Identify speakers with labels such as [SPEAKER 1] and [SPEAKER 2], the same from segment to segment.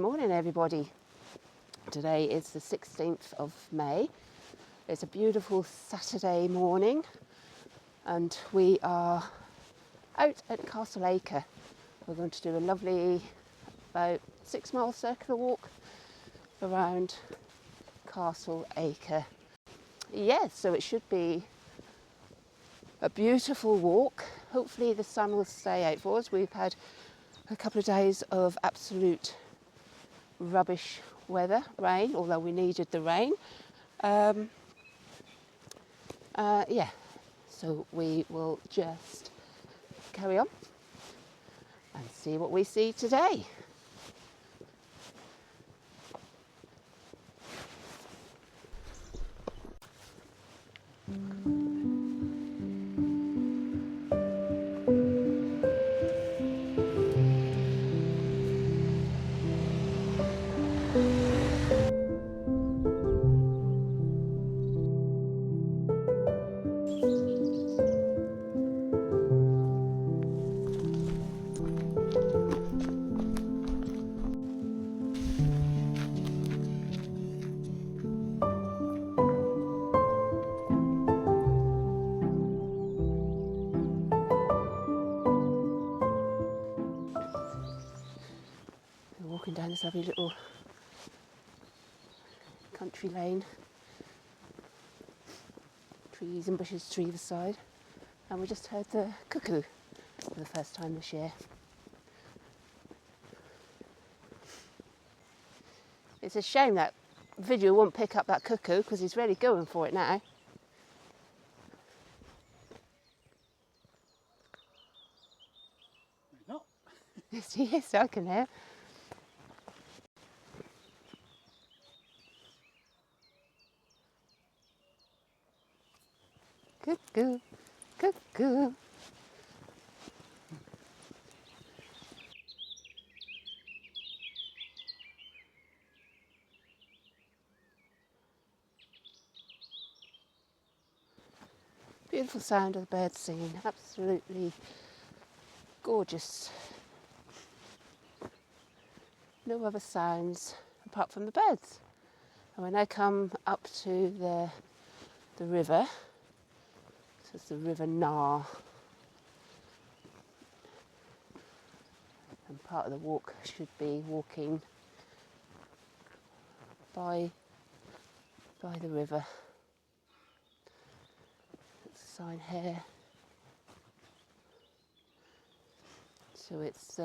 [SPEAKER 1] morning everybody. Today is the 16th of May. It's a beautiful Saturday morning and we are out at Castle Acre. We're going to do a lovely about 6 mile circular walk around Castle Acre. Yes, so it should be a beautiful walk. Hopefully the sun will stay out for us. We've had a couple of days of absolute rubbish weather, rain, although we needed the rain. Yeah, so we will just carry on and see what we see today. Walking down this lovely little country lane, trees and bushes to either side, and we just heard the cuckoo for the first time this year. It's a shame that video won't pick up that cuckoo because he's really going for it now.
[SPEAKER 2] He's not.
[SPEAKER 1] Yes, he is, I can hear. Cuckoo, cuckoo. Beautiful sound of the birds singing, absolutely gorgeous. No other sounds apart from the birds. And when I come up to the river, this is the River Nar, and part of the walk should be walking by the river. There's a sign here. So it's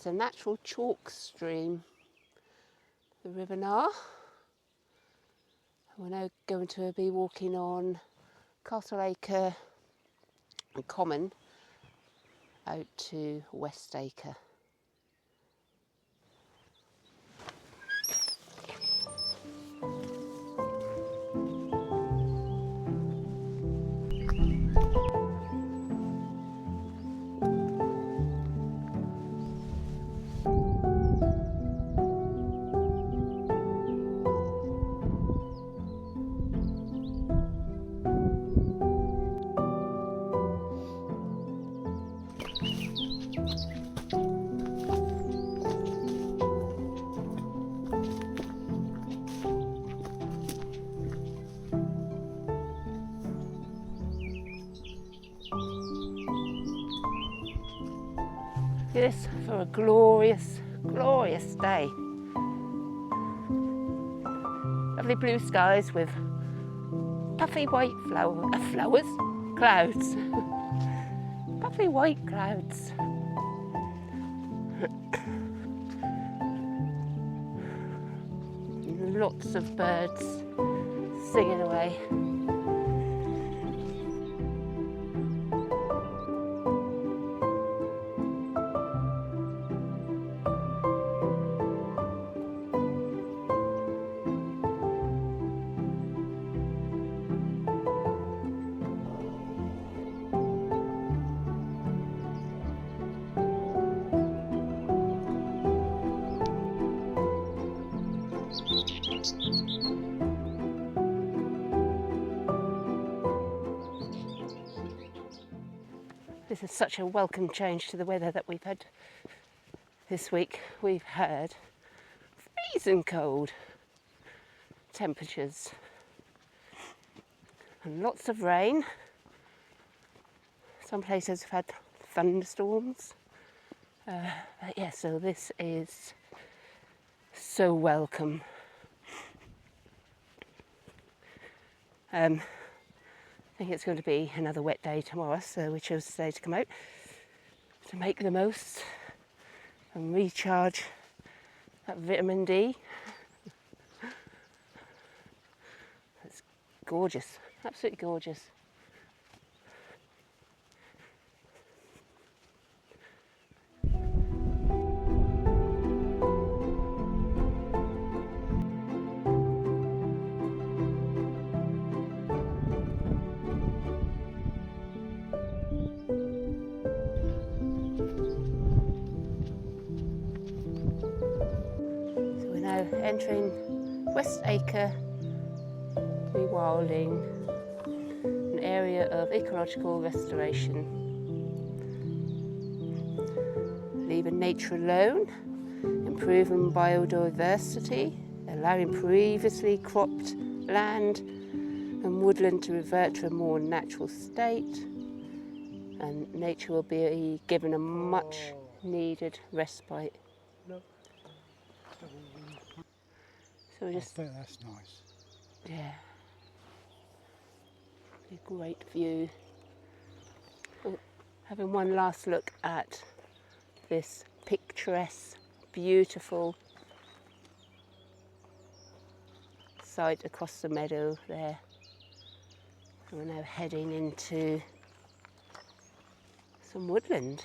[SPEAKER 1] a natural chalk stream, the River Nar. We're now going to be walking on Castle Acre and Common out to West Acre. This for a glorious, glorious day. Lovely blue skies with puffy white flowers, clouds. Puffy white clouds. Lots of birds singing away. This is such a welcome change to the weather that we've had this week. We've had freezing cold temperatures and lots of rain. Some places have had thunderstorms. But yeah, so this is so welcome. I think it's going to be another wet day tomorrow, so we chose today to come out to make the most and recharge that vitamin D. It's gorgeous, absolutely gorgeous. Entering West Acre Rewilding, an area of ecological restoration. Leaving nature alone, improving biodiversity, allowing previously cropped land and woodland to revert to a more natural state, and nature will be given a much needed respite. So we just,
[SPEAKER 2] I bet that's nice.
[SPEAKER 1] Yeah, a great view. Oh, having one last look at this picturesque, beautiful sight across the meadow there. And we're now heading into some woodland.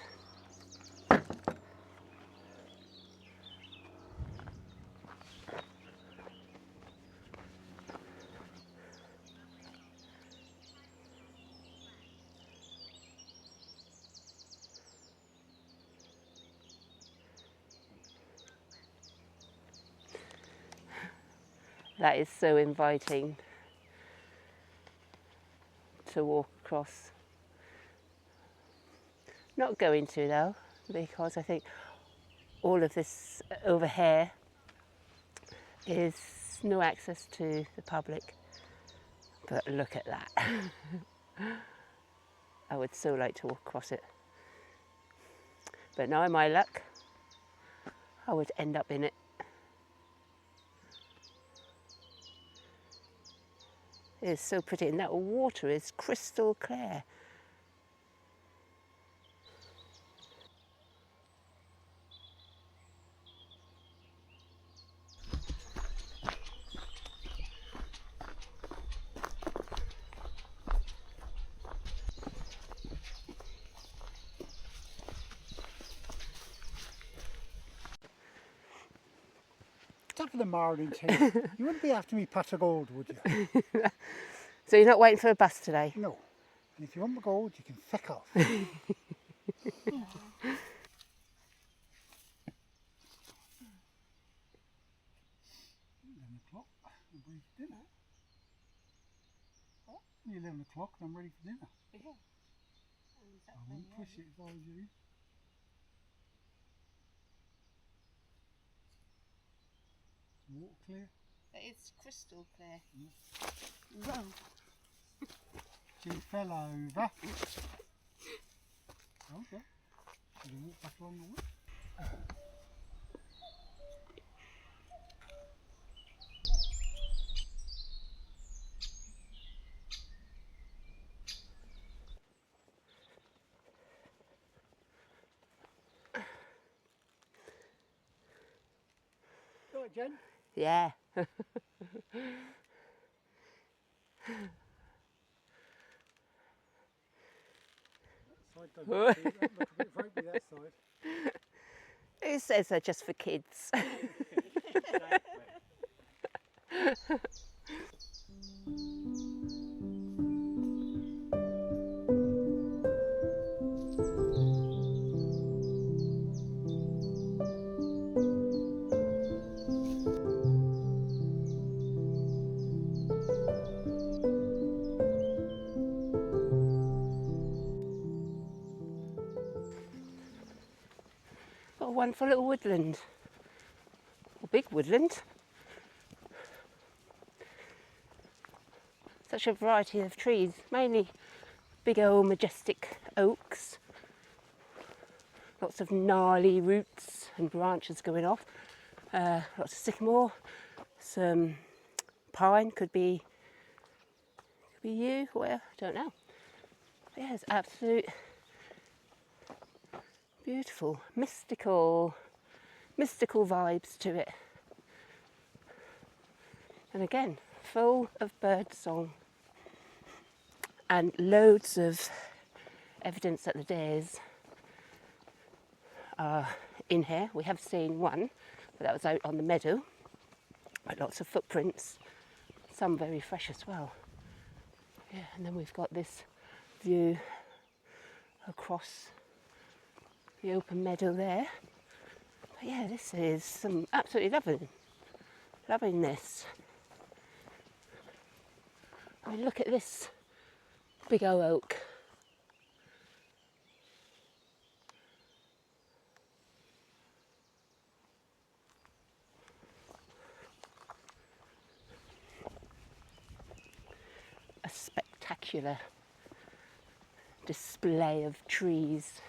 [SPEAKER 1] That is so inviting to walk across. Not going to though, because I think all of this over here is no access to the public. But look at that. I would so like to walk across it. But knowing my luck, I would end up in it. It is so pretty, and that water is crystal clear.
[SPEAKER 2] Top of the morning tea. You wouldn't be after me pot of gold, would you?
[SPEAKER 1] So you're not waiting for a bus today?
[SPEAKER 2] No. And if you want my gold, you can feck off. 11 o'clock, I'm ready for dinner. Oh, 11 o'clock and I'm ready for dinner.
[SPEAKER 1] Yeah.
[SPEAKER 2] I wouldn't push it if I was you. Water clear?
[SPEAKER 1] It's crystal clear.
[SPEAKER 2] Yeah. Whoa. She fell over. Okay. Should we walk back along the way? Go on, Jen.
[SPEAKER 1] Yeah.
[SPEAKER 2] That side doesn't look a bit ropey, that side.
[SPEAKER 1] Who says they're just for kids? Got a wonderful little woodland, or big woodland. Such a variety of trees, mainly big old majestic oaks. Lots of gnarly roots and branches going off. Lots of sycamore, some pine, could be you, whatever, don't know. But yeah, it's absolute beautiful, mystical vibes to it. And again, full of bird song and loads of evidence that the deers are in here. We have seen one, but that was out on the meadow. But lots of footprints, some very fresh as well. Yeah, and then we've got this view across the open meadow there. But yeah, this is some absolutely loving this. I mean, look at this big old oak. A spectacular display of trees.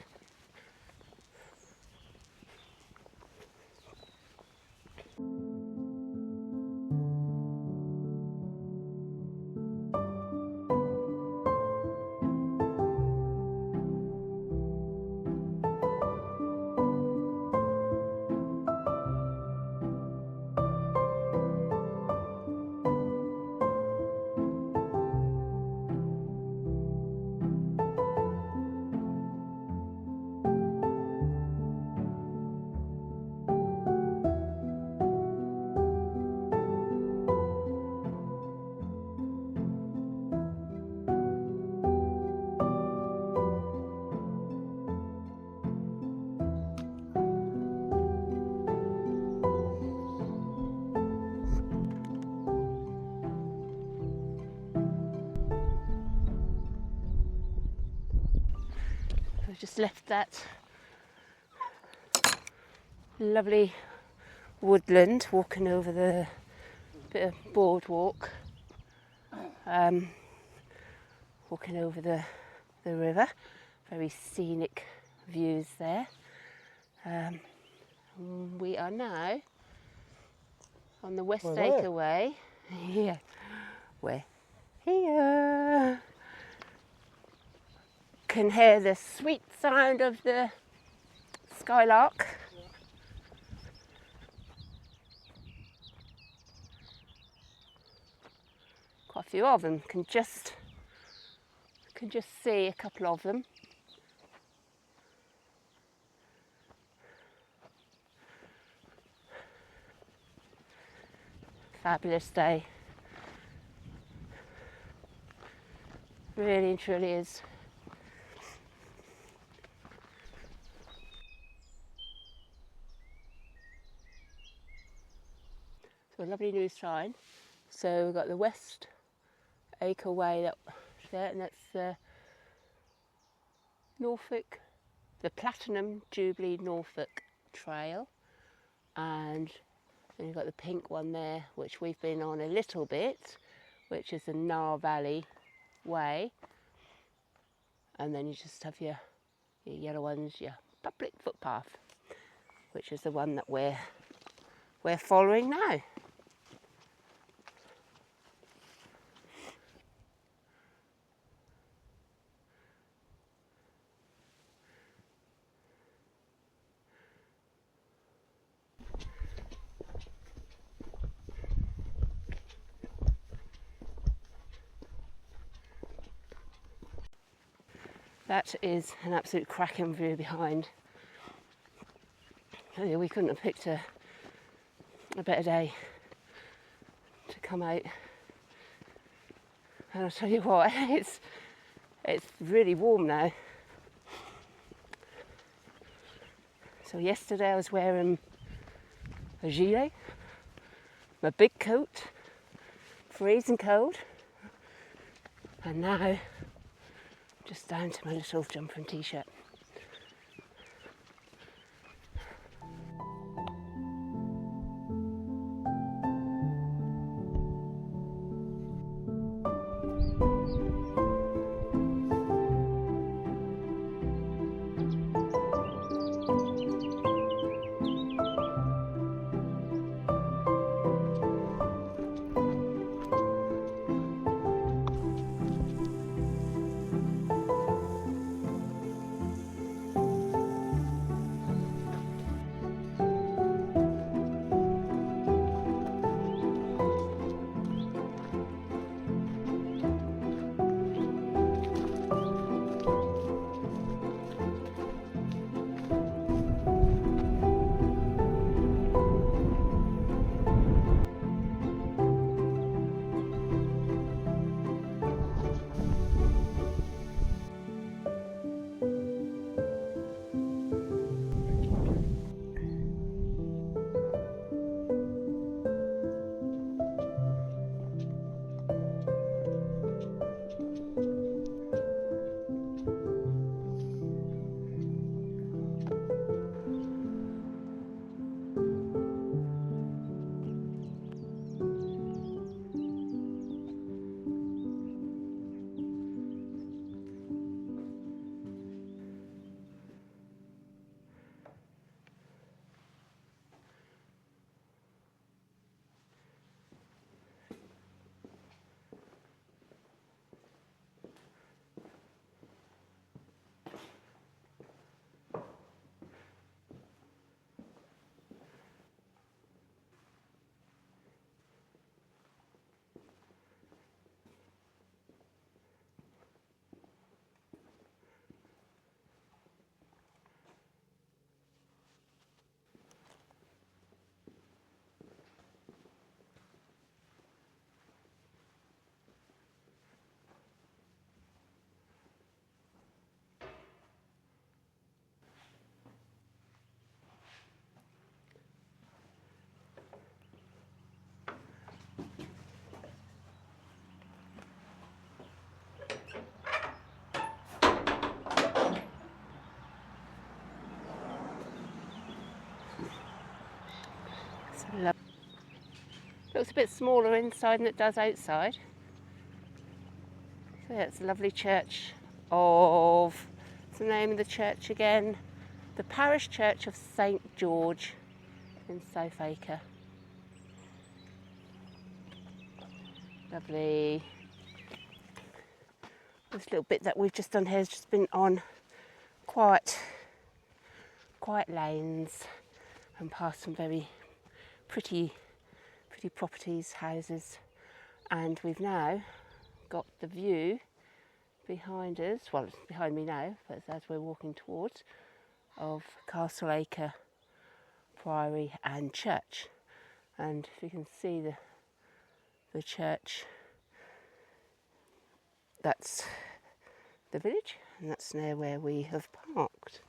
[SPEAKER 1] We've just left that lovely woodland, walking over the bit of boardwalk, walking over the river. Very scenic views there. We are now on the West Acre Way. Yeah, we're here. Can hear the sweet sound of the skylark. Quite a few of them. Can just see a couple of them. Fabulous day. Really and truly is. So a lovely new sign. So we've got the West Acre Way that's there, and that's Norfolk, the Platinum Jubilee Norfolk Trail, and then you've got the pink one there, which we've been on a little bit, which is the Nar Valley Way, and then you just have your yellow ones, your public footpath, which is the one that we're following now. That is an absolute cracking view behind. Oh yeah, we couldn't have picked a better day to come out. And I'll tell you what, it's really warm now. So yesterday I was wearing a gilet, my big coat, freezing cold, and now just down to my little jumper and t-shirt. Looks a bit smaller inside than it does outside. So yeah, it's a lovely church of, what's the name of the church again? The Parish Church of St George in South Acre. Lovely. This little bit that we've just done here has just been on quiet lanes and past some very pretty properties, houses, and we've now got the view behind us, well it's behind me now, but as we're walking towards, of Castle Acre Priory and Church. And if you can see the church, that's the village, and that's near where we have parked.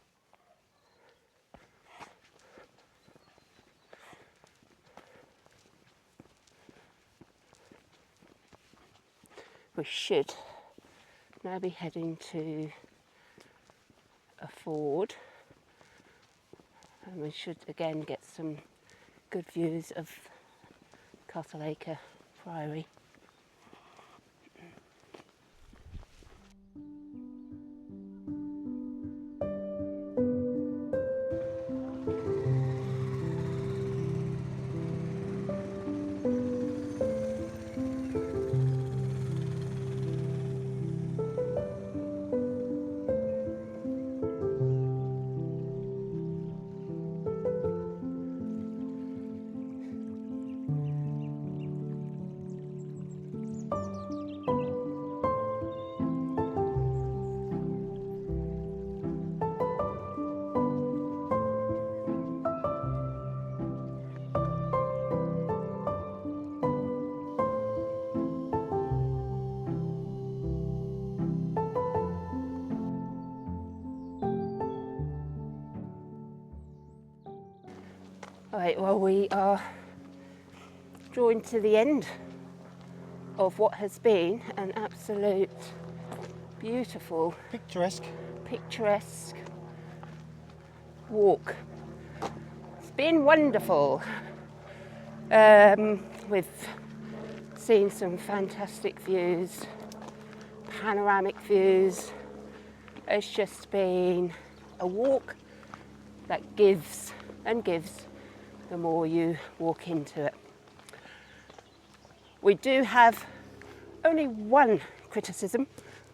[SPEAKER 1] We should now be heading to a ford, and we should again get some good views of Castle Acre Priory. Right, well, we are drawing to the end of what has been an absolute beautiful,
[SPEAKER 2] Picturesque
[SPEAKER 1] walk. It's been wonderful. We've seen some fantastic views, panoramic views. It's just been a walk that gives and gives the more you walk into it. We do have only one criticism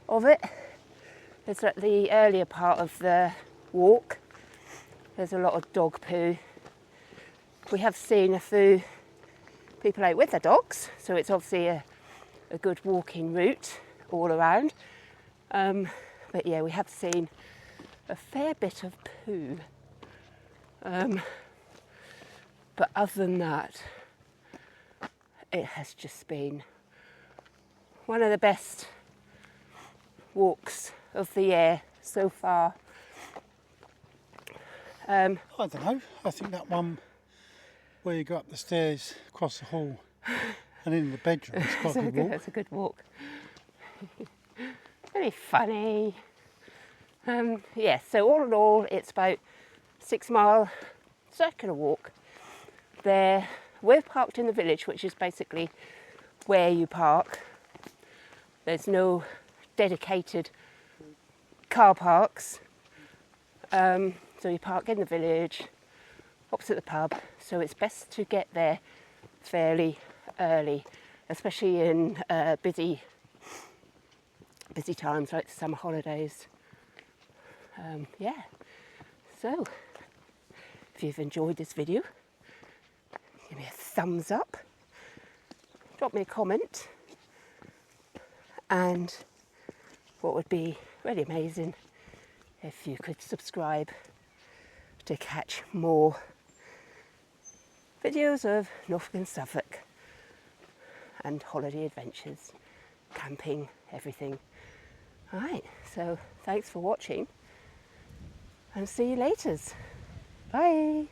[SPEAKER 1] of it. It's at the earlier part of the walk. There's a lot of dog poo. We have seen a few people out with their dogs, so it's obviously a good walking route all around. But yeah, we have seen a fair bit of poo. But other than that, it has just been one of the best walks of the year so far.
[SPEAKER 2] I don't know, I think that one where you go up the stairs, across the hall and in the bedroom is quite a good walk.
[SPEAKER 1] It's a good walk. Very funny. Yeah, so all in all, it's about 6 mile circular walk. We're parked in the village, which is basically where you park. There's no dedicated car parks. So you park in the village, opposite the pub. So it's best to get there fairly early, especially in busy times like the summer holidays. Yeah. So if you've enjoyed this video, give me a thumbs up, drop me a comment, and what would be really amazing if you could subscribe to catch more videos of Norfolk and Suffolk and holiday adventures, camping, everything. Alright, so thanks for watching and see you later. Bye.